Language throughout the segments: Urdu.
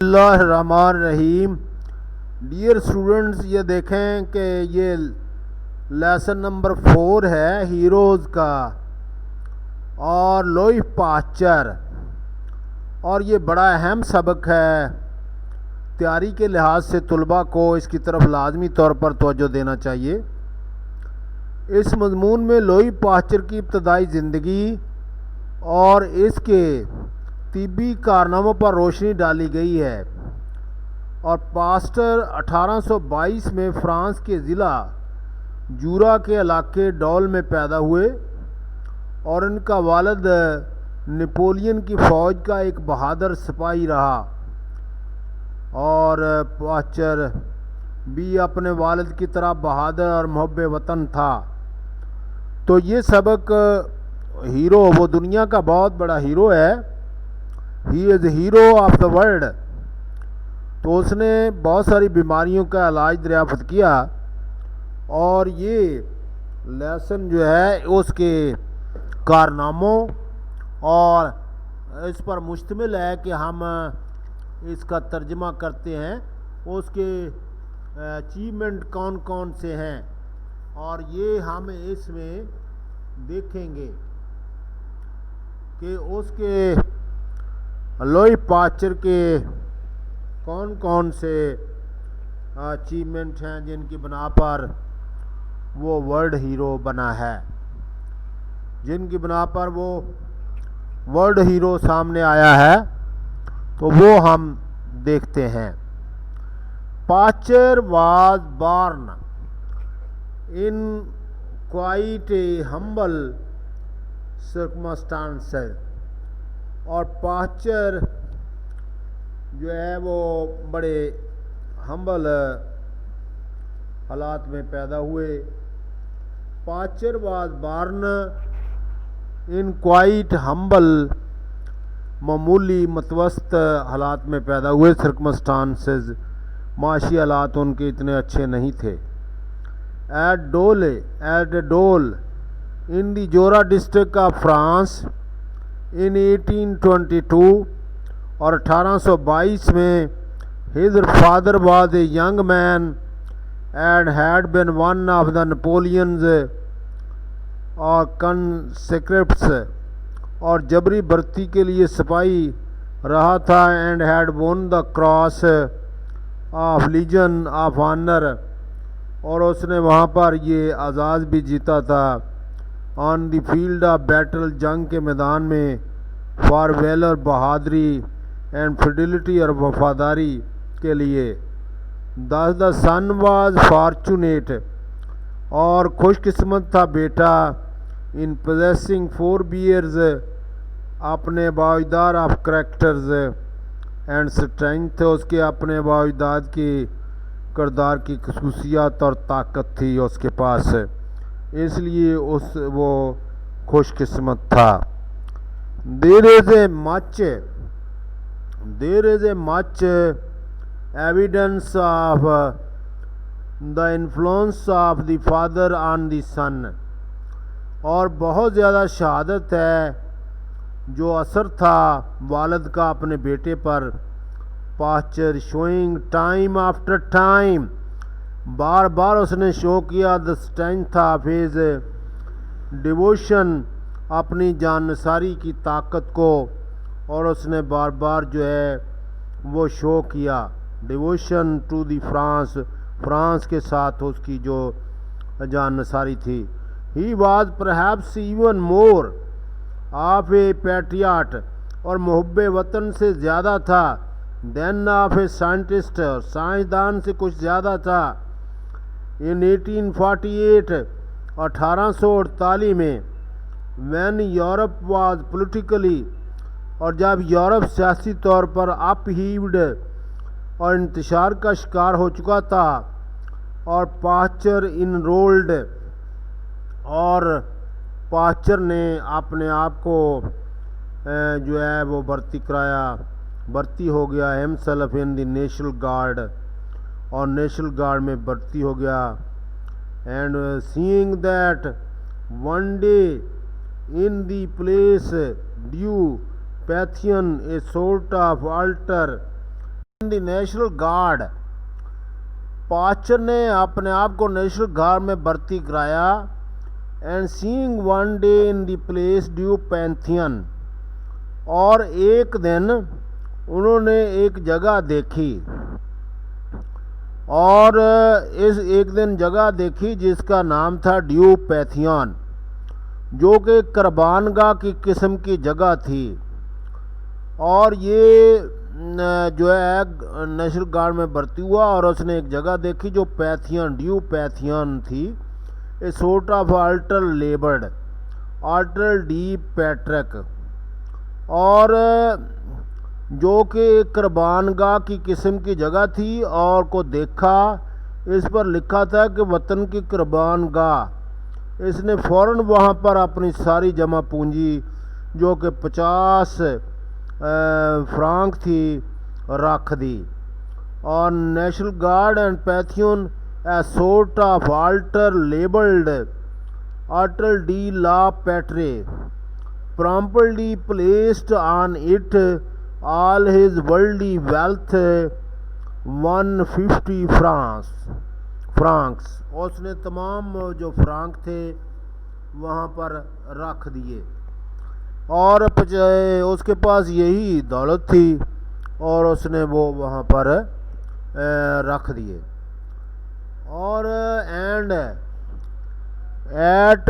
اللہ الرحمن الرحیم۔ ڈیئر اسٹوڈنٹس، یہ دیکھیں کہ یہ لیسن نمبر 4 ہے ہیروز کا اور لوئی پاسچر، اور یہ بڑا اہم سبق ہے۔ تیاری کے لحاظ سے طلباء کو اس کی طرف لازمی طور پر توجہ دینا چاہیے۔ اس مضمون میں لوئی پاسچر کی ابتدائی زندگی اور اس کے طبی کارناموں پر روشنی ڈالی گئی ہے، اور پاسچر 1822 میں فرانس کے ضلع جورا کے علاقے ڈول میں پیدا ہوئے، اور ان کا والد نپولین کی فوج کا ایک بہادر سپاہی رہا، اور پاسچر بھی اپنے والد کی طرح بہادر اور محب وطن تھا۔ تو یہ سبق ہیرو، وہ دنیا کا بہت بڑا ہیرو ہے، ہی از ہیرو آف دا ورلڈ۔ تو اس نے بہت ساری بیماریوں کا علاج دریافت کیا، اور یہ لیسن جو ہے اس کے کارناموں اور اس پر مشتمل ہے کہ ہم اس کا ترجمہ کرتے ہیں اس کے اچیومنٹ کون کون سے ہیں، اور یہ ہم اس میں دیکھیں گے کہ اس کے لوئی پاسچر کے کون کون سے اچیومنٹ ہیں جن کی بنا پر وہ ورلڈ ہیرو بنا ہے، جن کی بنا پر وہ ورلڈ ہیرو سامنے آیا ہے۔ تو وہ ہم دیکھتے ہیں۔ Pasteur was born in quite a humble circumstances, اور پاسچر جو ہے وہ بڑے ہمبل حالات میں پیدا ہوئے۔ Pasteur was born in quite humble, معمولی متوسط حالات میں پیدا ہوئے۔ سرکمسٹانسز، معاشی حالات ان کے اتنے اچھے نہیں تھے۔ ایٹ ڈول ان دی جورا ڈسٹرکٹ آف فرانس ان 1822، اور 1822 میں his father was a young man and had been one of the Napoleon's conscripts، اور جبری بھرتی کے لیے سپاہی رہا تھا، and had won the cross of Legion of Honor، اور اس نے وہاں پر یہ اعزاز بھی جیتا تھا۔ آن دی فیلڈ آف بیٹل، جنگ کے میدان میں، فار ویلر، بہادری، اینڈ فیڈیلٹی، اور وفاداری کے لیے۔ دا سن واز فارچونیٹ، اور خوش قسمت تھا بیٹا، ان پوزیسنگ 4 بیئرز، اپنے بااجدار آف کریکٹرز اینڈ اسٹرینتھ، اس کے اپنے بااجداد کی کردار کی خصوصیات اور طاقت تھی اس کے پاس، اس لیے وہ خوش قسمت تھا۔ There is a much evidence of the influence of the father on the son، اور بہت زیادہ شہادت ہے جو اثر تھا والد کا اپنے بیٹے پر۔ Pasteur showing time after time, بار بار اس نے شو کیا the strength of his devotion، اپنی جان نثاری کی طاقت کو، اور اس نے بار بار جو ہے وہ شو کیا ڈیووشن ٹو دی فرانس کے ساتھ اس کی جو جان نثاری تھی۔ He was perhaps even more of a patriot, اور محب وطن سے زیادہ تھا، دین آف اے سائنٹسٹ، سائنسدان سے کچھ زیادہ تھا۔ ان 1848، 1848 میں، وین یورپ واز پولیٹیکلی، اور جب یورپ سیاسی طور پر اپ ہیوڈ اور انتشار کا شکار ہو چکا تھا، اور پاسچر انرولڈ، اور پاسچر نے اپنے آپ کو جو ہے وہ بھرتی ہو گیا himself in the national guard, اور نیشنل گارڈ میں بھرتی ہو گیا۔ And seeing that one day in the place due Pantheon, a sort of altar the national guard, Pasteur نے اپنے آپ کو نیشنل گارڈ میں بھرتی کرایا. And seeing one day in the place du Pantheon, اور ایک دن انہوں نے ایک جگہ دیکھی، اور ایک دن جگہ دیکھی جس کا نام تھا ڈیو پیتھیون، جو کہ قربان گاہ کی قسم کی جگہ تھی. اور یہ جو ہے نیشنل گارڈ میں بھرتی ہوا، اور اس نے ایک جگہ دیکھی جو پیتھیون، ڈیو پیتھیون تھی. اے sort of alter laboured, alter D Patrick, اور جو کہ ایک قربان گاہ کی قسم کی جگہ تھی. اور کو دیکھا، اس پر لکھا تھا کہ وطن کی قربان گاہ. اس نے فوراً وہاں پر اپنی ساری جمع پونجی جو کہ 50 فرانک تھی رکھ دی. اور national guard and Pantheon a sort of altar labelled altar de la patrie promptly placed on it all his worldly wealth 150 francs. اس نے تمام جو فرانک تھے وہاں پر رکھ دیے، اور اس کے پاس یہی دولت تھی، اور اس نے وہ وہاں پر رکھ دیے. اور and at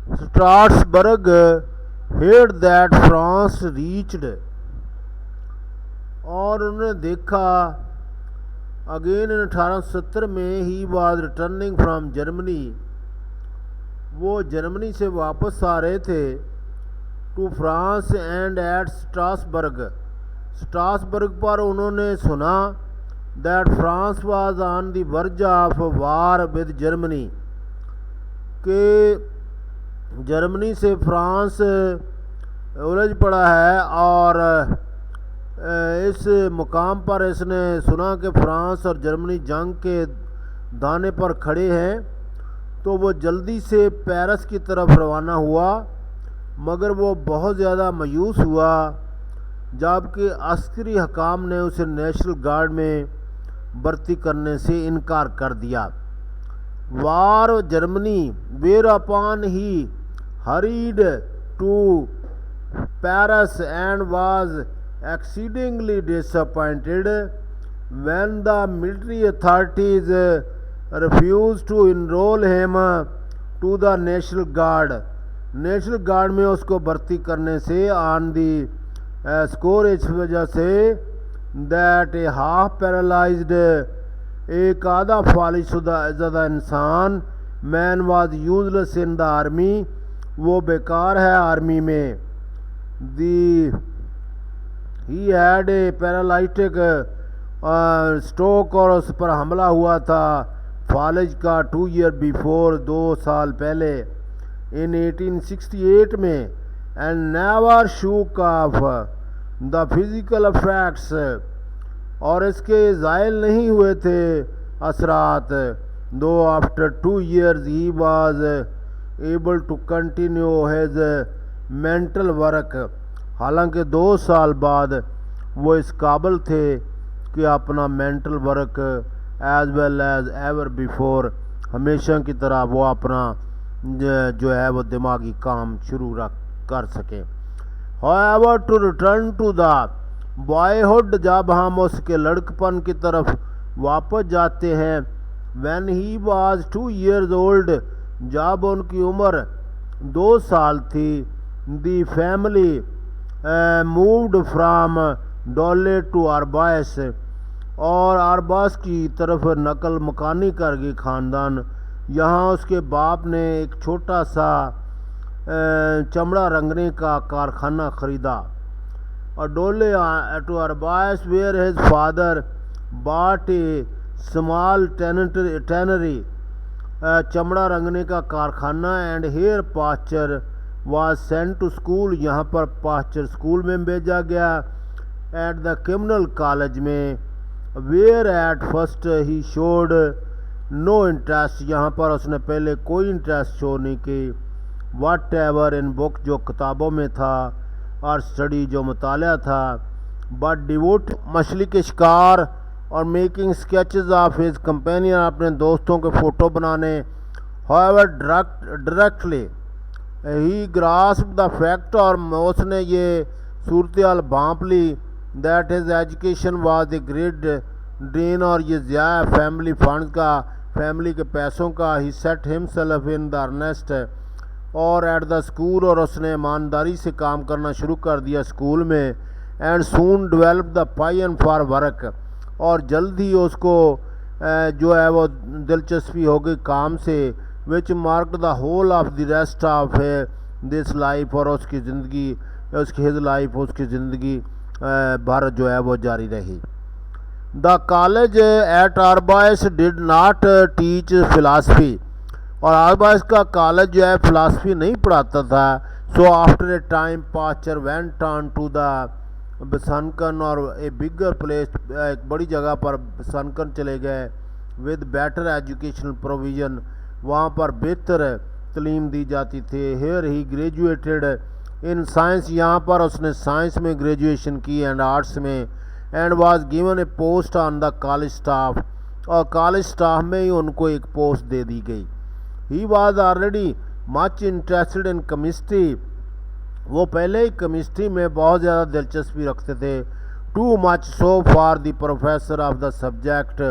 Strasbourg heard that France reached, اور انہوں نے دیکھا اگین ان 1870 میں he was returning from Germany, وہ جرمنی سے واپس آ رہے تھے، to France. And at Strasbourg پر انہوں نے سنا that France was on the verge of war with Germany, کہ جرمنی سے فرانس الجھ پڑا ہے. اور اس مقام پر اس نے سنا کہ فرانس اور جرمنی جنگ کے دانے پر کھڑے ہیں، تو وہ جلدی سے پیرس کی طرف روانہ ہوا. مگر وہ بہت زیادہ مایوس ہوا جبکہ عسکری حکام نے اسے نیشنل گارڈ میں بھرتی کرنے سے انکار کر دیا. War Germany were upon he hurried to Paris and was exceedingly disappointed when the military authorities refused to enroll him to the National Guard. National guard میں اس کو بھرتی کرنے سے آن دی اسکور اس وجہ سے دیٹ اے ہاف پیرالائزڈ، ایک آدھا فالج زدہ انسان، man was useless in the army, وہ بیکار ہے آرمی میں. ہی ہیڈ اے پیرالائٹک اسٹروک، اور اس پر حملہ ہوا تھا فالج کا 2 years before، 2 سال پہلے، in 1868 میں. And never shook off the physical effects، اور اس کے زائل نہیں ہوئے تھے اثرات. though after 2 years he was able to continue his mental work، حالانکہ 2 سال بعد وہ اس قابل تھے کہ اپنا mental work as well as ever before, ہمیشہ کی طرح وہ اپنا جو ہے وہ دماغی کام شروع کر سکیں. however to return to the boyhood، جب ہم اس کے لڑکپن کی طرف واپس جاتے ہیں، when he was 2 years old، جب ان کی عمر 2 سال تھی، the family moved from Dole to Arbois, اور ارباس کی طرف نقل مکانی کر گئی خاندان. یہاں اس کے باپ نے ایک چھوٹا سا چمڑا رنگنے کا کارخانہ خریدا. اور Dole to Arbois where his father bought a small tannery, چمڑا رنگنے کا کارخانہ. And here Pasteur was sent to school, یہاں پر پاسچر اسکول میں بھیجا گیا. ایٹ دا کرمنل کالج میں، where at first he showed no interest, یہاں پر اس نے پہلے کوئی انٹرسٹ شو نہیں کی. واٹ ایور ان بک، جو کتابوں میں تھا، اور اسٹڈی جو مطالعہ تھا. بٹ ڈیووٹ مچھلی کے شکار اور making sketches of his companion اپنے دوستوں کے فوٹو بنانے. however directly he grasped the fact اور اس نے یہ صورتحال بھانپ لی that his education was a great drain اور یہ ضیاع فیملی فنڈز کا فیملی کے پیسوں کا. he set himself in the earnest اور ایٹ دا اسکول اور اس نے ایمانداری سے کام کرنا شروع کر دیا اسکول میں. And soon develop the pine for work اور جلد ہی اس کو جو ہے وہ دلچسپی ہو گئی کام سے. Which marked the whole of the rest of this life اور اس کی زندگی اس کی ہز لائف اس کی زندگی بھر جو ہے وہ جاری رہی. The college at Arbois did not teach philosophy اور آربائس کا کالج جو ہے فلاسفی نہیں پڑھاتا تھا. So after a time Pasteur went on to the Besancon اور اے بگر پلیس ایک بڑی جگہ پر بسنکن چلے گئے ود بیٹر ایجوکیشنل پروویژن وہاں پر بہتر تعلیم دی جاتی تھی. Here he graduated in science یہاں پر اس نے سائنس میں گریجویشن کی اینڈ آرٹس میں. And was given a post on the college staff اور کالج اسٹاف میں ہی ان کو ایک پوسٹ دے دی گئی. He was already much interested in chemistry وہ پہلے ہی کیمسٹری میں بہت زیادہ دلچسپی رکھتے تھے. Too much so for the professor of the subject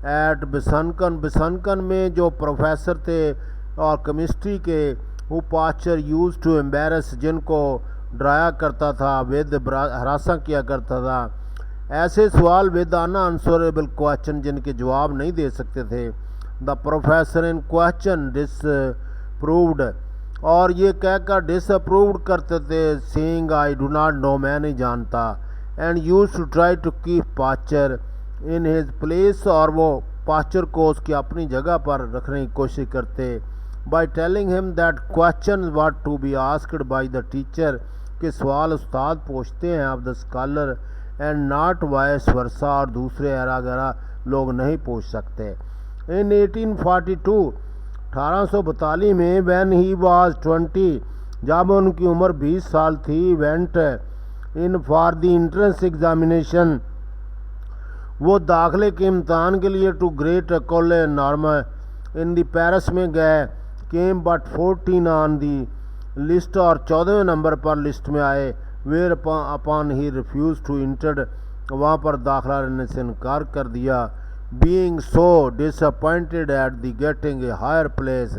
at Besancon میں جو پروفیسر تھے اور کیمسٹری کے وہ پاسچر یوز ٹو امبیرس جن کو ڈرایا کرتا تھا ود ہراساں کیا کرتا تھا. ایسے سوال ود ان آنسریبل کوشچن جن کے جواب نہیں دے سکتے تھے. The professor in question disproved اور یہ کہہ کر ڈس اپرووڈ کرتے تھے سینگ آئی ڈو ناٹ نو میں نہیں جانتا. And use to try to keep Pasteur in his place اور وہ پاسچر کو اس کی اپنی جگہ پر رکھنے کی کوشش کرتے. By telling him that question what to be asked by the teacher کہ سوال استاد پوچھتے ہیں of the scholar and not vice versa اور دوسرے ایرا گرا لوگ نہیں پوچھ سکتے. ان 1842 1842 میں وین ہی واز 20 جب ان کی عمر 20 سال تھی went in for the entrance examination وہ داخلے کے امتحان کے لیے to great ecole normale in the Paris میں گئے. Came but 14 on the list اور 14ویں نمبر پر لسٹ میں آئے. Whereupon he refuse to entered وہاں پر داخلہ لینے سے انکار کر دیا. Being so disappointed at the getting a higher place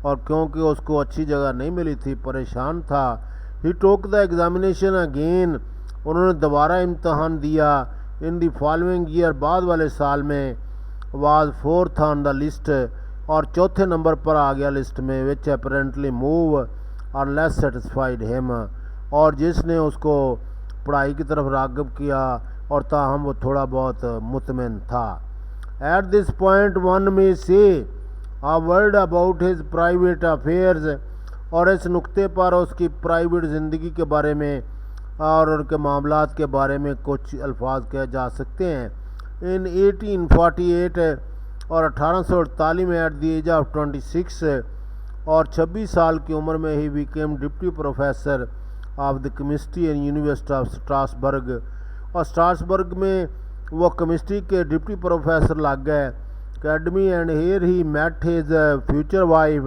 اور کیونکہ اس کو اچھی جگہ نہیں ملی تھی پریشان تھا. ہی ٹوک دا ایگزامینیشن اگین انہوں نے دوبارہ امتحان دیا. ان دی فالوئنگ ایئر بعد والے سال میں was 4th on the list اور 4تھے نمبر پر آ گیا لسٹ میں. وچ اپیرنٹلی موو اور لیس سیٹسفائیڈ ہیم اور جس نے اس کو پڑھائی کی طرف راغب کیا اور تاہم وہ تھوڑا بہت مطمئن تھا. ایٹ دس پوائنٹ ون میں سے a word about his private affairs اور اس نقطے پر اس کی پرائیویٹ زندگی کے بارے میں اور ان کے معاملات کے بارے میں کچھ الفاظ کہے جا سکتے ہیں. ان 1848 اور 1848 میں ایٹ دی ایج آف 26 اور 26 سال کی عمر میں ہی became deputy professor of the chemistry in university of Strasbourg اور اسٹراسبرگ میں وہ کیمسٹری کے ڈپٹی پروفیسر لگ گئے. Academy and here he met his future wife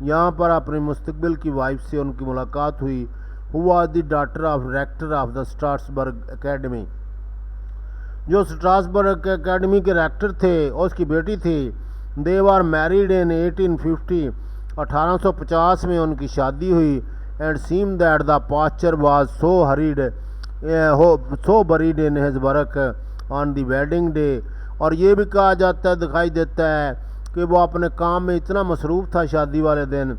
یہاں پر اپنی مستقبل کی وائف سے ان کی ملاقات ہوئی. Who was the daughter of rector of the Strasbourg academy جو اسٹراسبرگ اکیڈمی کے ریکٹر تھے اس کی بیٹی تھی. دے آر میریڈ ان 1850 1850 میں ان کی شادی ہوئی. And same that the Pasteur was so bred in his work on the wedding day اور یہ بھی کہا جاتا ہے دکھائی دیتا ہے کہ وہ اپنے کام میں اتنا مصروف تھا شادی والے دن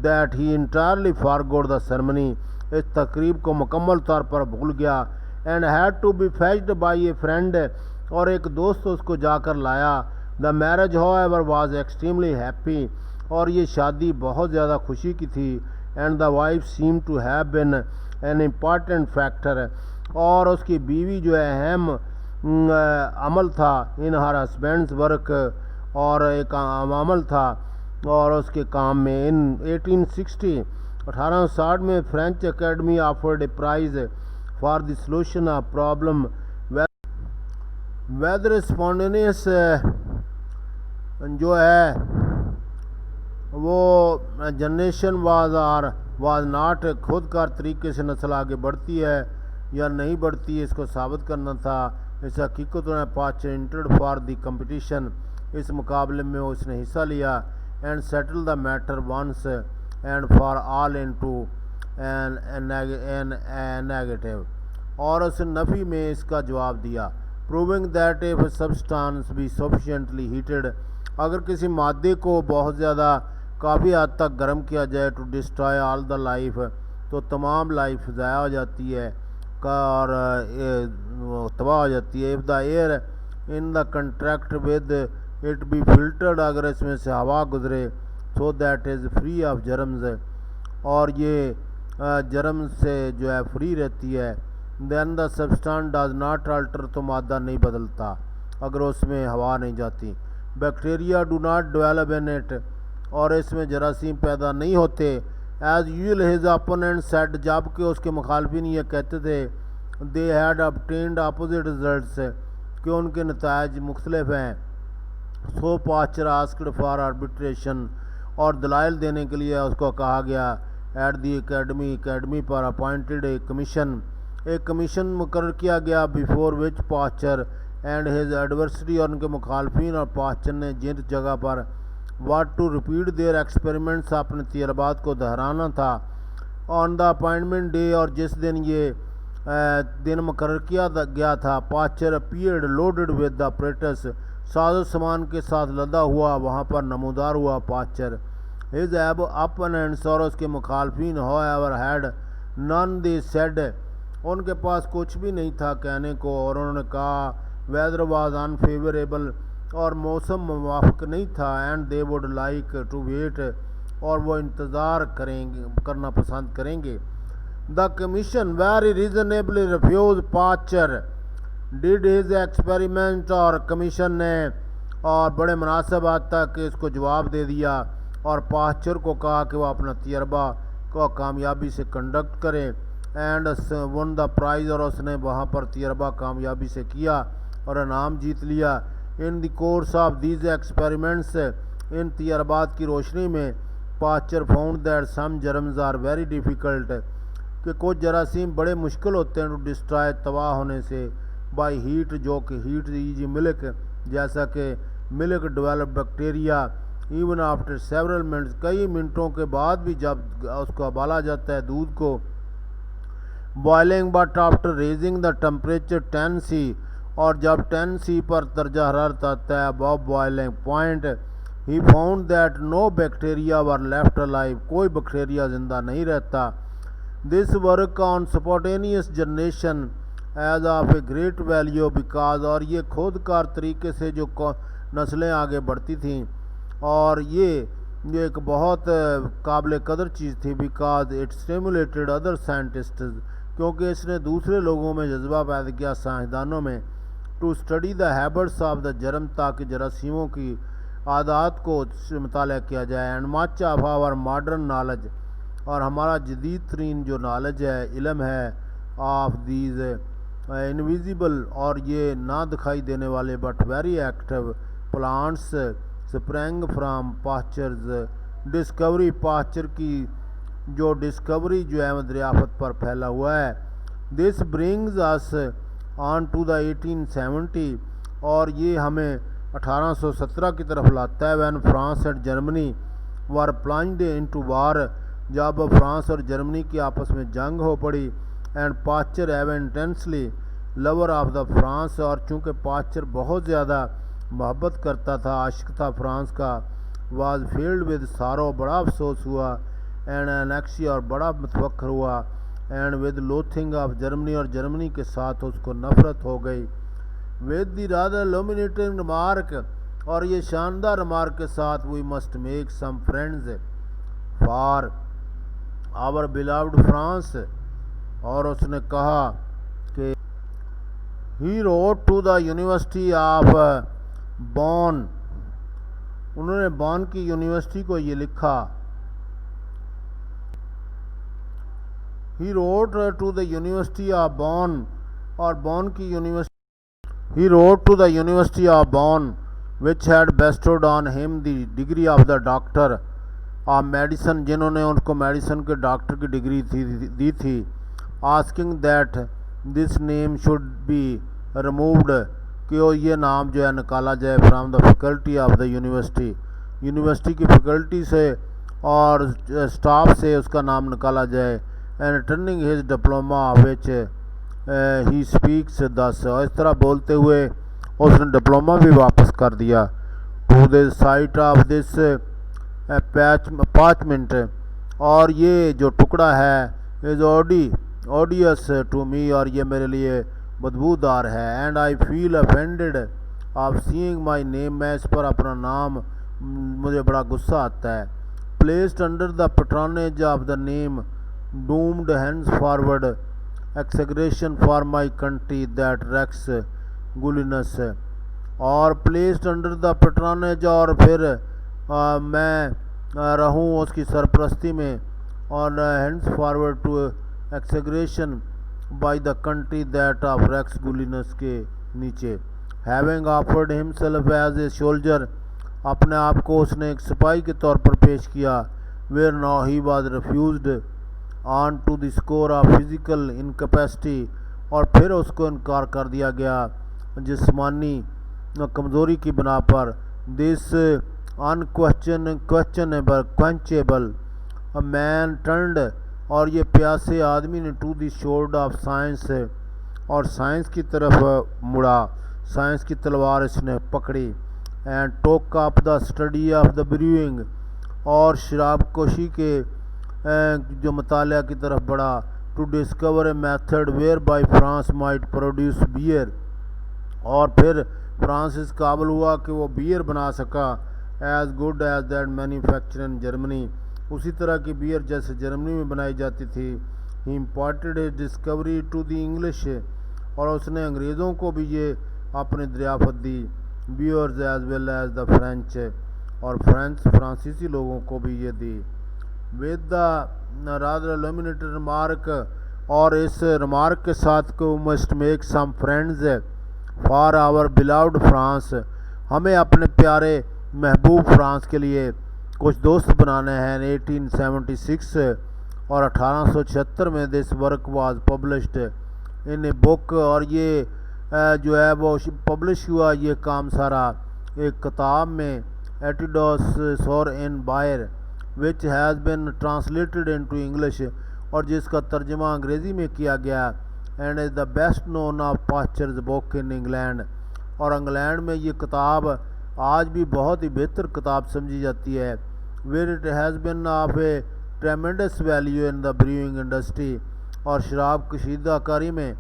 that he entirely forgot the ceremony اس تقریب کو مکمل طور پر بھول گیا. And had to be fetched by a friend اور ایک دوست اس کو جا کر لایا. The marriage however was extremely happy اور یہ شادی بہت زیادہ خوشی کی تھی. And the wife seem to have been an important factor اور اس کی بیوی جو ہے اہم عمل تھا ان ہر ہسبینڈز ورک اور ایک عمل تھا اور اس کے کام میں. ان 1860 1860 میں French academy offered a prize for the solution of problem, whether spontaneous جو ہے وہ جنریشن واز ناٹ خود کار طریقے سے نسل آگے بڑھتی ہے یا نہیں بڑھتی ہے، اس کو ثابت کرنا تھا۔ اس حقیقت نے Pasteur entered for the competition, اس مقابلے میں اس نے حصہ لیا، and settle the matter once and for all into negative, اور اس نفی میں اس کا جواب دیا، proving that if substance be sufficiently heated، اگر کسی مادے کو بہت زیادہ کافی حد تک گرم کیا جائے to destroy all the life, تو تمام لائف ضائع ہو جاتی ہے اور تباہ ہو جاتی ہے۔ if the air in the contact with it be filtered، اگر اس میں سے ہوا گزرے so that is free of germs، اور یہ جرم سے جو ہے فری رہتی ہے، then the substance does not alter، تو مادہ نہیں بدلتا اگر اس میں ہوا نہیں جاتی۔ Bacteria do not develop in it, اور اس میں جراثیم پیدا نہیں ہوتے۔ As usual his opponent said, جب کہ اس کے مخالفین یہ کہتے تھے they had obtained opposite results، کہ ان کے نتائج مختلف ہیں۔ So Pasteur asked for arbitration, اور دلائل دینے کے لیے اس کو کہا گیا ایٹ دی اکیڈمی پر اپوائنٹڈ ایک کمیشن مقرر کیا گیا before which Pasteur and his adversary, اور ان کے مخالفین اور پاسچر نے جن جگہ پر what to repeat their experiments, اپنے تجربات کو دہرانا تھا، آن دا اپائنٹمنٹ ڈے، اور جس دن یہ دن مقرر کیا گیا تھا، Pasteur appeared loaded with the apparatus, ساز و سامان کے ساتھ لدا ہوا وہاں پر نمودار ہوا پاسچر۔ ہز اپوننٹس، اور اس کے مخالفین ہو ایور ہیڈ نن دے سیڈ، ان کے پاس کچھ بھی نہیں تھا کہنے کو، اور انہوں نے کہا ویدر واز انفیوریبل، اور موسم موافق نہیں تھا، and they would like to wait, اور وہ انتظار کرنا پسند کریں گے۔ The commission very reasonably refuse Pasteur did his experiment, اور کمیشن نے اور بڑے مناسب حد تک اس کو جواب دے دیا، اور پاسچر کو کہا کہ وہ اپنا تجربہ کو کامیابی سے کنڈکٹ کرے، اینڈ ون دا پرائز، اور اس نے وہاں پر تجربہ کامیابی سے کیا اور انعام جیت لیا۔ In the course of these experiments, ان تجربات کی روشنی میں Pasteur found that some germs are very difficult, کہ کچھ جراثیم بڑے مشکل ہوتے ہیں ٹو ڈسٹرائے، تباہ ہونے سے، بائی ہیٹ، جو کہ ہیٹ ایزی ملک، جیسا کہ milk develop bacteria even after several minutes, کئی منٹوں کے بعد بھی جب اس کو ابالا جاتا ہے دودھ کو، boiling but after raising the temperature 10 C, اور جب 10 سی پر درجہ حرارت آتا ہے above boiling point, he found that no bacteria were left alive, کوئی بیکٹیریا زندہ نہیں رہتا۔ This work on spontaneous generation is of a great value because, اور یہ خود کار طریقے سے جو نسلیں آگے بڑھتی تھیں، اور یہ ایک بہت قابل قدر چیز تھی، because it stimulated other scientists, کیونکہ اس نے دوسرے لوگوں میں جذبہ پیدا کیا، سائنسدانوں میں، to study the habits of the germ, تاکہ جراثیموں کی عادات کو مطالعہ کیا جائے، and much of our modern knowledge, اور ہمارا جدید ترین جو نالج ہے، علم ہے، آف دیز انویزیبل، اور یہ نہ دکھائی دینے والے but very active plants spring from Pasteur's discovery, Pasteur کی جو ڈسکوری جو ہے دریافت پر پھیلا ہوا ہے۔ This brings us on to دا 1870، اور یہ ہمیں 1817 کی طرف لاتا ہے، when France and Germany were plunged into war, جب فرانس اور جرمنی کی آپس میں جنگ ہو پڑی، and Pasteur ever intensely lover of the France, اور چونکہ پاسچر بہت زیادہ محبت کرتا تھا، عاشق تھا فرانس کا، واز فیلڈ ود سارو، بڑا افسوس ہوا، اینڈ انیکسی، اور بڑا متفکر ہوا، and with loathing of Germany, اور جرمنی کے ساتھ اس کو نفرت ہو گئی، with the rather illuminating remark, اور یہ شاندار ریمارک کے ساتھ we must make some friends for our beloved France, اور اس نے کہا کہ he wrote to the university of Bonn, انہوں نے بون کی یونیورسٹی کو یہ لکھا، He wrote to the University of Bonn اور بون کی university He wrote to the University of Bonn, which had bestowed on him the degree of the doctor of medicine, جنہوں نے ان کو میڈیسن کے ڈاکٹر کی ڈگری دی تھی, asking that this name should be removed, کہ یہ نام جو ہے نکالا جائے from the faculty of the university, university کی فیکلٹی سے اور اسٹاف سے اس کا نام نکالا جائے, and returning his diploma which he speaks thus, اور اس طرح بولتے ہوئے اس نے ڈپلوما بھی واپس کر دیا. to the site of this parchment, اور یہ جو ٹکڑا ہے is odious to me, اور یہ میرے لیے بدبودار ہے, and I feel offended of seeing my name, میں اس پر اپنا نام مجھے بڑا غصہ آتا ہے. placed under the patronage of the name, doomed henceforward execration for my country that rex gulinus, اور placed under the patronage, اور پھر میں رہوں اس کی سرپرستی میں, اور henceforward to execration by the country that of rex gulinus کے نیچے. having offered himself as a soldier, اپنے آپ کو اس نے ایک سپاہی کے طور پر پیش کیا, where now he was refused on to the score of physical incapacity, اور پھر اس کو انکار کر دیا گیا جسمانی کمزوری کی بنا پر. this unquenchable a man turned, اور یہ پیاسے آدمی نے to the sword of science, اور سائنس کی طرف مڑا, سائنس کی تلوار اس نے پکڑی. and took up the study of the brewing, اور شراب کوشی کے جو مطالعہ کی طرف بڑھا. to discover a method whereby France might produce beer, اور پھر فرانس اس قابل ہوا کہ وہ بیئر بنا سکا as good as that manufactured in Germany, اسی طرح کی بیئر جیسے جرمنی میں بنائی جاتی تھی. he imparted his discovery to the English, اور اس نے انگریزوں کو بھی یہ اپنی دریافت دی. Beers as well as the French, اور فرانسیسی لوگوں کو بھی یہ دی. with the rather illuminated remark, اور اس ریمارک کے ساتھ کو must make some friends for our beloved France, ہمیں اپنے پیارے محبوب فرانس کے لیے کچھ دوست بنانے ہیں. 1876 اور 1876 میں this work was published in a book, اور یہ جو ہے وہ پبلش ہوا یہ کام سارا ایک کتاب میں, ایٹیڈوس سور ان buyer, which has been translated into English, اور جس کا ترجمہ انگریزی میں کیا گیا, and is the best known of Pasteur's book in England, اور انگلینڈ میں یہ کتاب آج بھی بہت ہی بہتر کتاب سمجھی جاتی ہے. where it has been of a tremendous value in the brewing industry, اور شراب کشیدہ کاری میں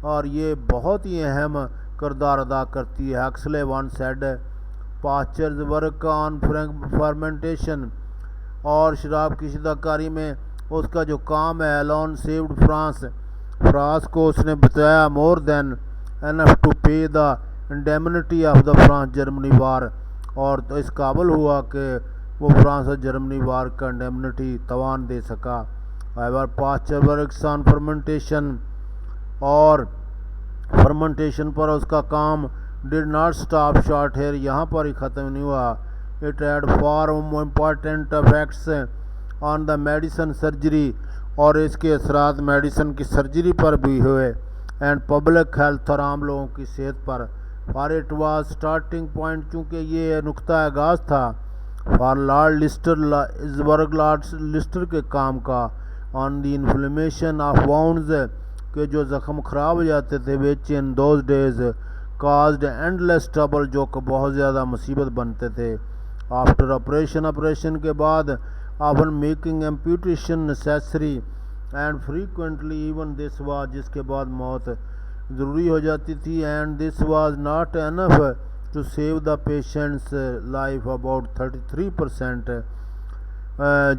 اور یہ بہت ہی اہم کردار ادا کرتی ہے. Huxley once said Pasteur's work on fermentation, اور شراب کشیدہ کاری میں اس کا جو کام ہے alone saved France, فرانس کو اس نے بچایا more than enough to pay the indemnity of the France Germany war, اور اس قابل ہوا کہ وہ فرانس اور جرمنی وار کا انڈیمنٹی توان دے سکا. however Pasteur works on fermentation, اور فرمنٹیشن پر اس کا کام did not stop short here, یہاں پر ہی ختم نہیں ہوا. it had far more important effects on the medicine surgery, اور اس کے اثرات میڈیسن کی سرجری پر بھی ہوئے, and public health, اور عام لوگوں کی صحت پر. for it was starting point, چونکہ یہ نقطہ آغاز تھا for لارڈ لسٹر کے کام کا, on the inflammation of wounds, کہ جو زخم خراب ہو جاتے تھے, which in those days caused endless trouble, جو کہ بہت زیادہ مصیبت بنتے تھے. after operation کے بعد often making amputation necessary, and frequently even this was, جس کے بعد موت ضروری ہو جاتی تھی, and this was not enough to save the patient's life. about 33%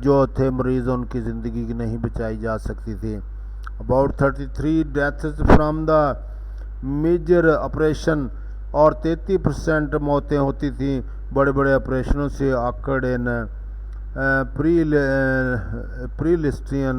جو تھے مریض ان کی زندگی کی نہیں بچائی جا سکتی تھی. about 33 deaths from the major operation, اور 33% موتیں ہوتی تھیں بڑے بڑے آپریشنوں سے. occurred in pre-Listrian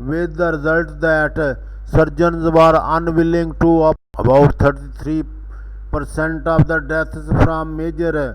with the result that surgeons were unwilling to about 33% of the deaths from major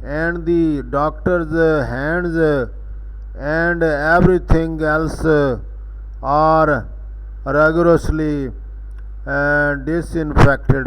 and the doctor's hands and everything else are rigorously disinfected,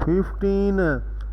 15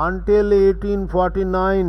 Until 1849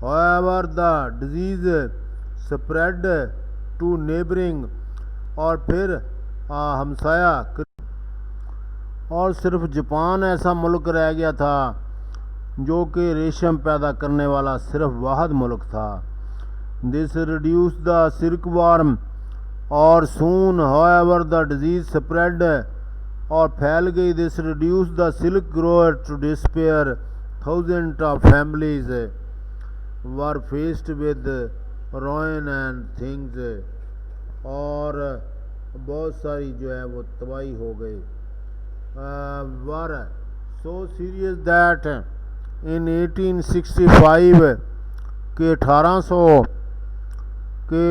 however the disease spread to neighboring, اور پھر ہمسایہ اور صرف جاپان ایسا ملک رہ گیا تھا جو کہ ریشم پیدا کرنے والا صرف واحد ملک تھا. This reduced the silkworm, اور soon however the disease spread, اور پھیل گئی. This reduced the silk grower to despair. Thousands of families were faced with ruin and things, اور بہت ساری جو ہے وہ تباہی ہو گئی. were so serious that in 1865 کہ 1800 کے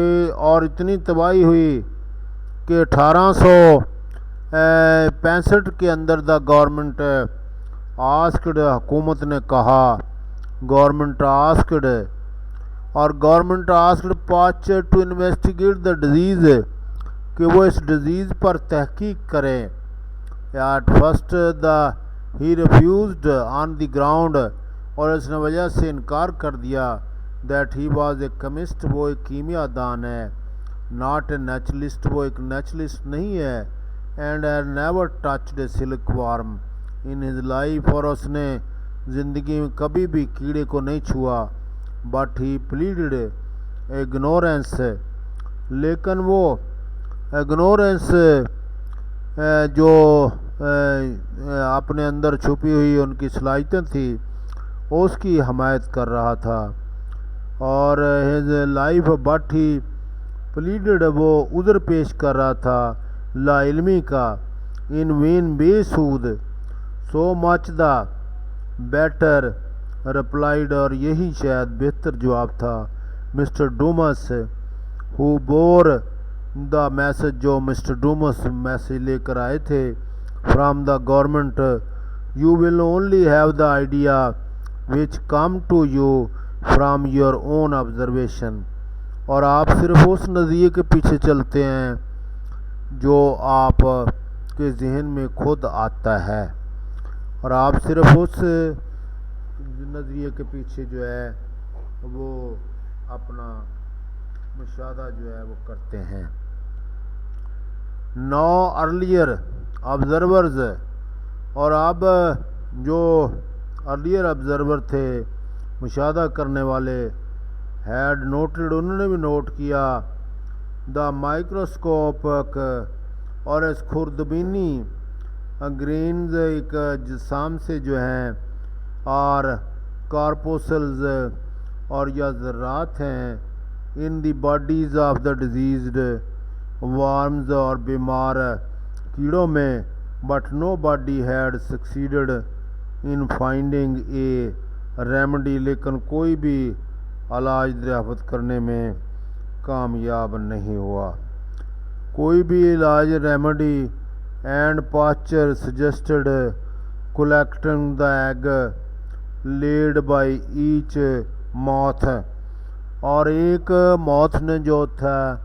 اور اتنی تباہی ہوئی کہ 1865 کے اندر دا گورنمنٹ آسکڈ، حکومت نے کہا، government asked Pasteur to investigate the disease, کہ وہ اس ڈیزیز پر تحقیق کریں. At first he refused on the ground, اور اس نے وجہ سے انکار کر دیا that he was a chemist, وہ ایک کیمیا دان ہے، ناٹ اے نیچرلسٹ، وہ ایک نیچرلسٹ نہیں ہے. And has never touched a silk warm in his life, اور اس نے زندگی میں کبھی بھی کیڑے کو نہیں چھوا. بٹ ہی پلیڈڈ اگنورینس، لیکن وہ اگنورینس جو اپنے اندر چھپی ہوئی ان کی صلاحیتیں تھی اس کی حمایت کر رہا تھا. اور ہز لائف، بٹ ہی پلیڈڈ، وہ عذر پیش کر رہا تھا لا علمی کا، ان وین، بے سود. سو مچ دا بیٹر رپلائڈ، اور یہی شاید بہتر جواب تھا. Mister Dumas who bore the message, جو مسٹر ڈومس میسج لے کر آئے تھے from the government. You will only have the idea which come to you from your own observation, اور آپ صرف اس نظریے کے پیچھے چلتے ہیں جو آپ کے ذہن میں خود آتا ہے، اور آپ صرف اس نظریے کے پیچھے جو ہے وہ اپنا مشاہدہ جو ہے وہ کرتے ہیں. نو ارلیئر آبزرورز، اور اب جو ارلیئر آبزرور تھے، مشاہدہ کرنے والے، ہیڈ نوٹڈ، انہوں نے بھی نوٹ کیا، دا مائکروسکوپ، اور اس خوردبینی گرینز، ایک جسام سے جو ہیں، اور کارپوسلز، اور یا ذرات ہیں، in the bodies of the diseased worms, اور بیمار کیڑوں میں. But no body had succeeded in finding a remedy, لیکن کوئی بھی علاج دریافت کرنے میں کامیاب نہیں ہوا. کوئی بھی علاج remedy. And Pasteur suggested collecting the egg laid by each moth, اور ایک موتھ نے جو تھا،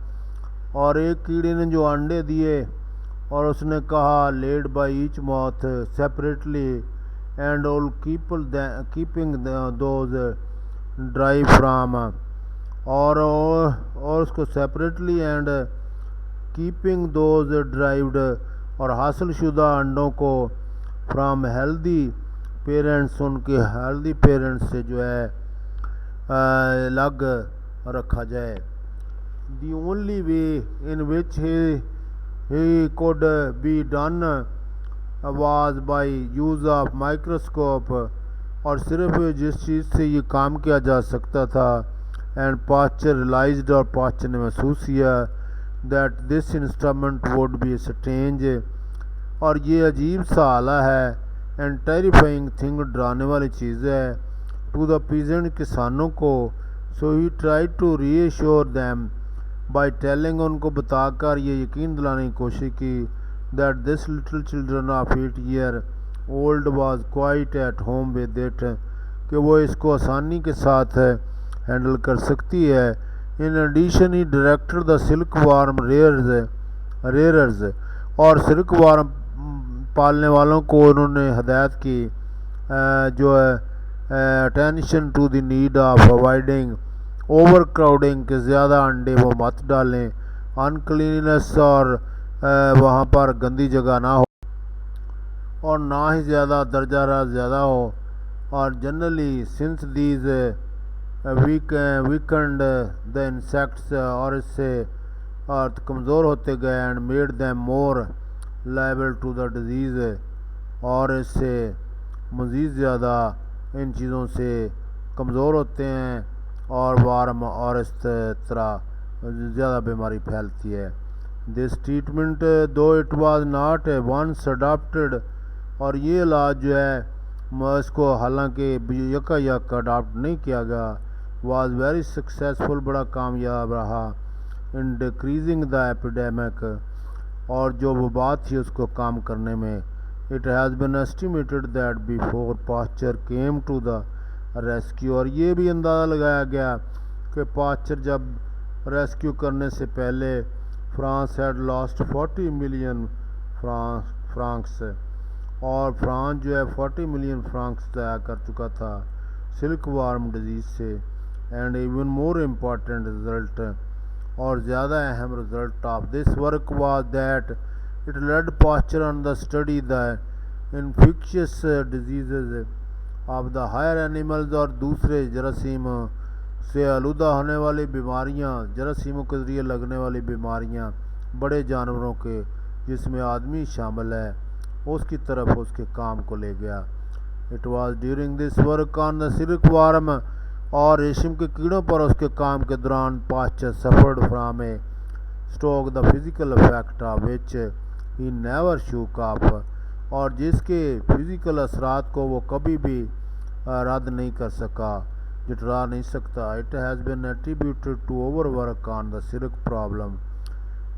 اور ایک کیڑے نے جو انڈے دیے، اور اس نے کہا laid by each moth separately and all keeping those dry from, اور اس کو separately and keeping those dried, اور حاصل شدہ انڈوں کو فرام ہیلدی پیرنٹس، ان کے ہیلدی پیرنٹس سے جو ہے الگ رکھا جائے. The only way in which he could be done was by use of microscope, اور صرف جس چیز سے یہ کام کیا جا سکتا تھا. اینڈ پاسچر ریلائزڈ، اور پاسچر نے محسوس کیا that this instrument would be strange, اور یہ عجیب سا آلہ ہے، اینڈ ٹیریفائنگ تھنگ، ڈرانے والی چیز ہے، ٹو دا پیزنٹ، کسانوں کو. So he tried to reassure them by telling, ان کو بتا کر یہ یقین دلانے کی کوشش کی that this little children of 8 year old was quite at home with it, کہ وہ اس کو آسانی کے ساتھ ہینڈل کر سکتی ہے. In addition he director the silk worm rearers, اور سلک وارم پالنے والوں کو انہوں نے ہدایت کی جو ہے attention to the need of avoiding overcrowding کہ زیادہ انڈے وہ مت ڈالیں، انکلینس اور وہاں پر گندی جگہ نہ ہو اور نہ ہی زیادہ درجہ حرارت زیادہ ہو، اور generally since these weakened the insects اور اس سے اور کمزور ہوتے گئے and made them more liable to the disease اور اس سے مزید زیادہ ان چیزوں سے کمزور ہوتے ہیں اور وارم اور اس طرح زیادہ بیماری پھیلتی ہے۔ This treatment though it was not a once adopted اور یہ علاج جو ہے اس کو حالانکہ یکا یک اڈاپٹ نہیں کیا گیا، واز ویری سکسیزفل بڑا کامیاب رہا ان ڈیکریزنگ دا ایپیڈیمک اور جو وبا تھی اس کو کام کرنے میں۔ It has been estimated that before Pasteur came to the rescue اور یہ بھی اندازہ لگایا گیا کہ پاسچر جب ریسکیو کرنے سے پہلے فرانس ہیڈ لاسٹ 40 ملین فرانکس اور فرانس جو ہے 40 ملین فرانکس ضائع کر چکا تھا سلک وارم ڈیزیز سے۔ And even more important result اور زیادہ اہم result of this work was that it led Pasteur on the study the infectious diseases of the higher animals اور دوسرے جراثیم سے آلودہ ہونے والی بیماریاں، جراثیموں کے ذریعے لگنے والی بیماریاں بڑے جانوروں کے جس میں آدمی شامل ہے اس کی طرف اس کے کام کو لے گیا۔ It was during this work on the silk warm اور ریشم کے کیڑوں پر اس کے کام کے دوران Pasteur suffered from a stroke the physical effect of which he never shook off اور جس کے فزیکل اثرات کو وہ کبھی بھی رد نہیں کر سکا، جٹلا نہیں سکتا۔ It has been attributed to over work on the silk problem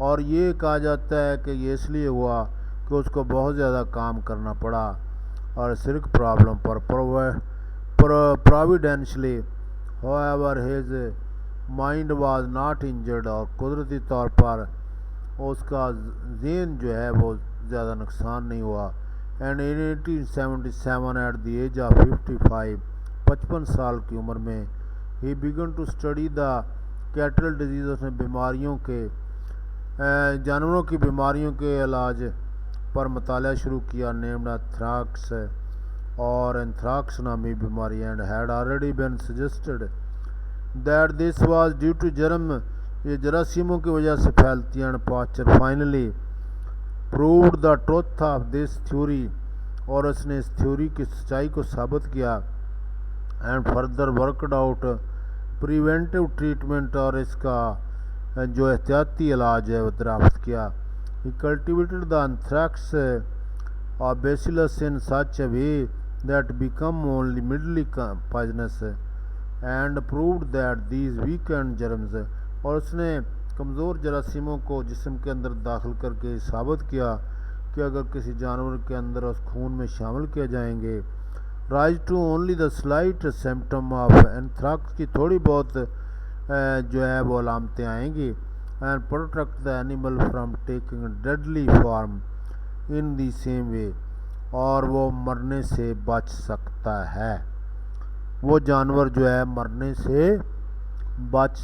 اور یہ کہا جاتا ہے کہ یہ اس لیے ہوا کہ اس کو بہت زیادہ کام کرنا پڑا اور silk problem per پرویڈینشلی however his mind was not injured اور قدرتی طور پر اس کا ذہن جو ہے وہ زیادہ نقصان نہیں ہوا۔ And in 1877 at the age of 55 سال کی عمر میں he began to study the cattle disease اس نے بیماریوں کے جانوروں کی بیماریوں کے علاج پر مطالعہ شروع کیا، نیمڈ انتھراکس اور انتھراکس نامی بیماری and had already been suggested that this was due to germ یہ جراثیموں کی وجہ سے پھیلتی ہیں۔ Pasteur finally proved the truth of this theory اور اس نے اس تھیوری کی سچائی کو ثابت کیا and further worked out preventive treatment اور اس کا جو احتیاطی علاج ہے وہ دریافت کیا۔ He cultivated the anthrax or bacillus in such a way that become only mildly poisonous and proved that these weakened germs اور اس نے کمزور جراثیموں کو جسم کے اندر داخل کر کے ثابت کیا کہ اگر کسی جانور کے اندر اس خون میں شامل کیے جائیں گے rise to only the slight symptom of anthrax کی تھوڑی بہت جو ہے وہ علامتیں آئیں گی and protect the animal from taking deadly form in the same way اور وہ مرنے سے بچ سکتا ہے، وہ جانور جو ہے مرنے سے بچ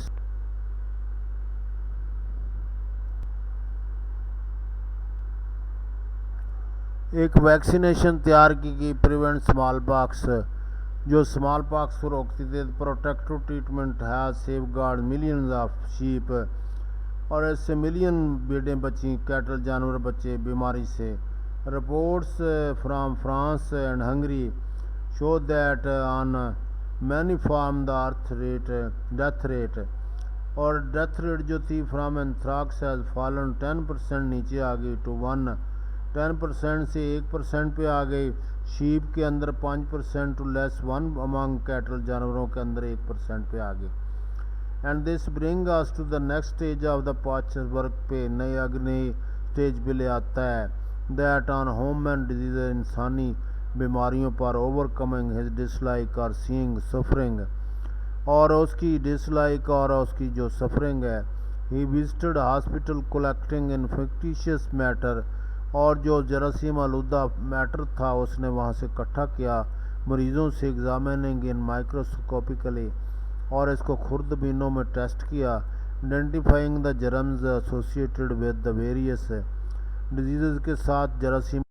ایک ویکسینیشن تیار کی گئی پریونٹ اسمال پاکس جو اسمال پاکس کو روکتی تھی۔ Protective treatment has safeguard millions of sheep اور اس سے ملین بھیڑیں بچیں، کیٹل جانور بچے بیماری سے۔ Reports from France and Hungary show that on many farm the death rate اور ڈیتھ ریٹ جو تھی فرام انتھراکس ہیز فالن 10% نیچے آ گئی ٹو 10% سے 1% پہ آ گئی، شیپ کے اندر 5% ٹو لیس 1 امانگ کیٹل جانوروں کے اندر 1% پہ آ گئی۔ And this bring us to the next stage of the Pasteur work پہ نئی اسٹیج پہ لے آتا ہے دیٹ آن ہیومن ڈیزیز انسانی بیماریوں پر اوور کمنگ ہز ڈس لائک اور سینگ سفرنگ اور اس کی ڈس لائک اور اس کی جو سفرنگ ہے۔ He visited hospital collecting infectious matter اور جو جراثیم آلودہ میٹر تھا اس نے وہاں سے اکٹھا کیا مریضوں سے ایگزامننگ ان مائکروسکوپیکلی اور اس کو خوردبینوں میں ٹیسٹ کیا identifying the germs associated with the various diseases کے ساتھ جراثیم